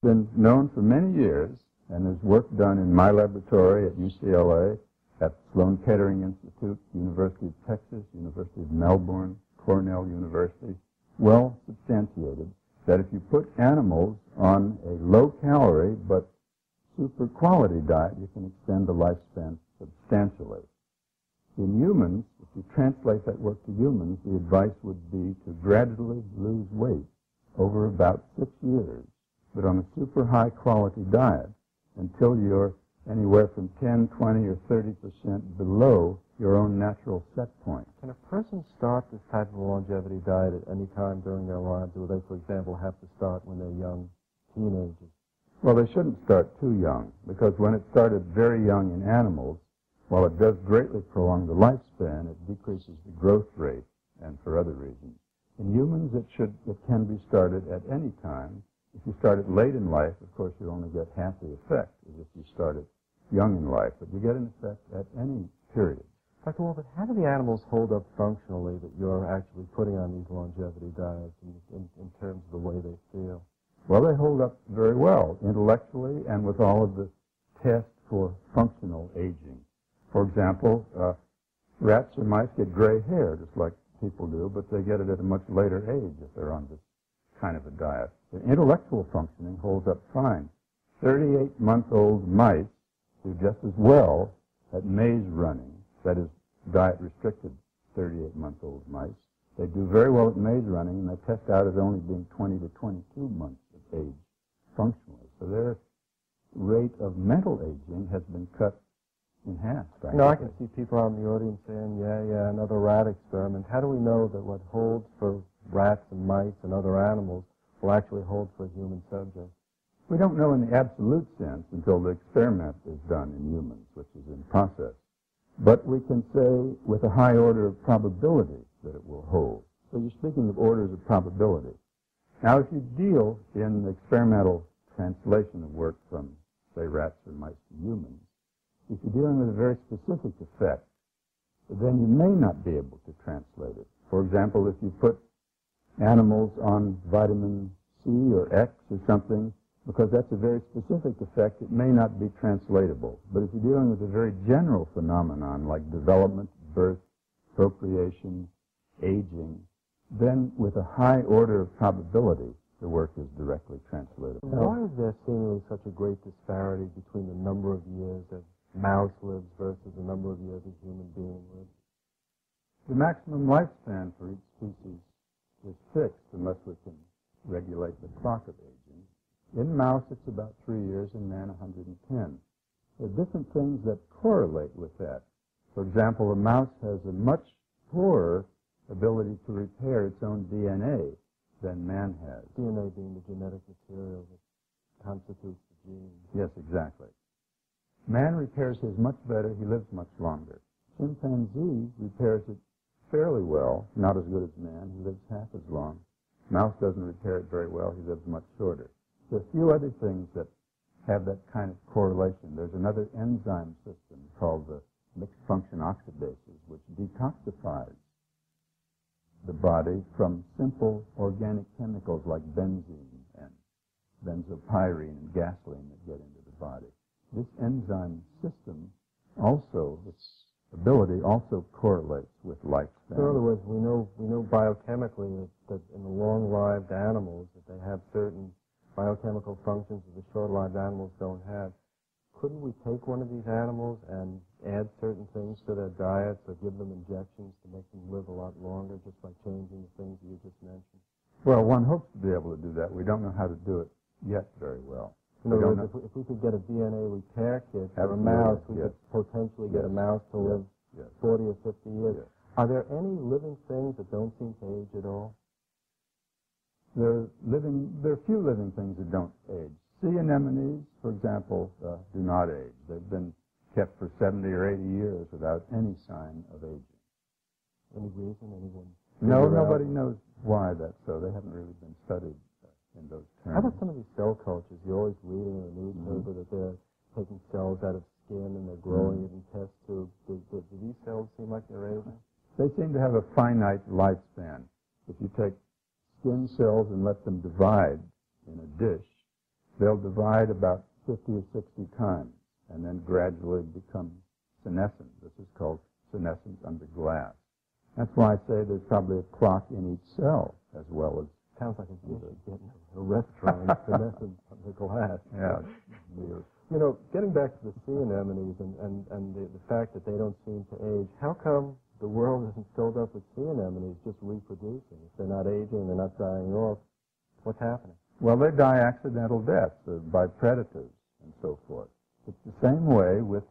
been known for many years, and there's work done in my laboratory at UCLA, at Sloan Kettering Institute, University of Texas, University of Melbourne, Cornell University, well substantiated that if you put animals on a low-calorie but super-quality diet, you can extend the lifespan substantially. In humans, if you translate that work to humans, the advice would be to gradually lose weight over about 6 years, but on a super high-quality diet until you're anywhere from 10, 20, or 30% below your own natural set point. Can a person start this type of longevity diet at any time during their lives, or they, for example, have to start when they're young teenagers? Well, they shouldn't start too young, because when it started very young in animals, while it does greatly prolong the lifespan, it decreases the growth rate, and for other reasons. In humans, it can be started at any time. If you start it late in life, of course, you only get half the effect as if you start it young in life, but you get an effect at any period. Dr. Walford, how do the animals hold up functionally that you're actually putting on these longevity diets in terms of the way they feel? Well, they hold up very well, intellectually and with all of the tests for functional aging. For example, rats or mice get gray hair, just like people do, but they get it at a much later age if they're on this kind of a diet. The intellectual functioning holds up fine. 38-month-old mice do just as well at maze running, that is, diet-restricted 38-month-old mice. They do very well at maze running, and they test out as only being 20 to 22 months of age functionally. So their rate of mental aging has been cut in half. You know, I can see people out in the audience saying, yeah, another rat experiment. How do we know that what holds for rats and mice and other animals will actually hold for a human subject? We don't know in the absolute sense until the experiment is done in humans, which is in process. But we can say with a high order of probability that it will hold. So you're speaking of orders of probability. Now, if you deal in the experimental translation of work from, say, rats or mice to humans, if you're dealing with a very specific effect, then you may not be able to translate it. For example, if you put animals on vitamin C or X or something, because that's a very specific effect, it may not be translatable. But if you're dealing with a very general phenomenon like development, birth, procreation, aging, then with a high order of probability, the work is directly translatable. Why is there seemingly such a great disparity between the number of years that mouse lives versus the number of years a human being lives? The maximum lifespan for each species is fixed unless we can regulate the clock of aging. In mouse, it's about 3 years, in man, 110. There are different things that correlate with that. For example, a mouse has a much poorer ability to repair its own DNA than man has. DNA being the genetic material that constitutes the genes. Yes, exactly. Man repairs his much better. He lives much longer. Chimpanzee repairs it fairly well, not as good as man. He lives half as long. Mouse doesn't repair it very well. He lives much shorter. There are a few other things that have that kind of correlation. There's another enzyme system called the mixed function oxidases, which detoxifies the body from simple organic chemicals like benzene and benzopyrene and gasoline that get into the body. This enzyme system also, its ability also correlates with lifespan. So in other words, we know biochemically that in the long-lived animals that they have certain biochemical functions that the short-lived animals don't have. Couldn't we take one of these animals and add certain things to their diets or give them injections to make them live a lot longer just by changing the things you just mentioned? Well, one hopes to be able to do that. We don't know how to do it yet very well. In other words, if we could get a DNA repair kit for a mouse, we could potentially get a mouse to live 40 or 50 years. Yes. Are there any living things that don't seem to age at all? There are few living things that don't age. Sea anemones, for example, do not age. They've been kept for 70 or 80 years without any sign of aging. Any reason? Anyone? No, nobody knows why that's so. They haven't really been studied in those terms. How about some of these cell cultures? You're always reading in the newspaper that they're taking cells out of skin and they're growing it in test tubes. Do these cells seem like they're aging? They seem to have a finite lifespan. If you take skin cells and let them divide in a dish, they'll divide about 50 or 60 times and then gradually become senescent. This is called senescence under glass. That's why I say there's probably a clock in each cell as well as... Sounds like a dish you get in a restaurant, senescence under glass. Yeah. Weird. You know, getting back to the sea anemones and the fact that they don't seem to age, how come the world isn't filled up with sea anemones just reproducing? If they're not aging, they're not dying off, what's happening? Well, they die accidental deaths by predators and so forth. It's the same way with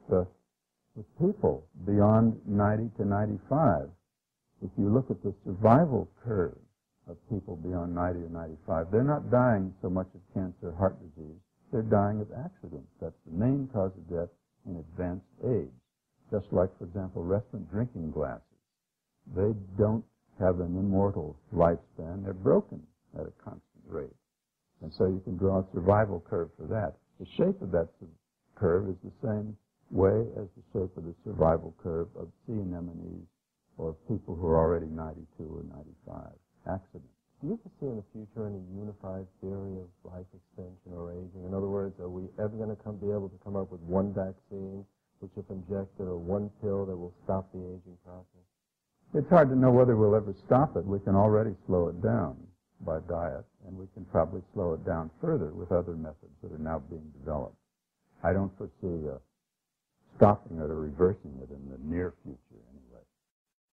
people beyond 90 to 95. If you look at the survival curve of people beyond 90 or 95, they're not dying so much of cancer or heart disease. They're dying of accidents. That's the main cause of death in advanced age. Just like, for example, restaurant drinking glasses. They don't have an immortal lifespan. They're broken at a constant rate. And so you can draw a survival curve for that. The shape of that curve is the same way as the shape of the survival curve of sea anemones or people who are already 92 or 95. Accidents. Do you foresee in the future any unified theory of life extension or aging? In other words, are we ever going to be able to come up with one vaccine which, if injected, or one pill that will stop the aging process? It's hard to know whether we'll ever stop it. We can already slow it down by diet, and we can probably slow it down further with other methods that are now being developed. I don't foresee stopping it or reversing it in the near future.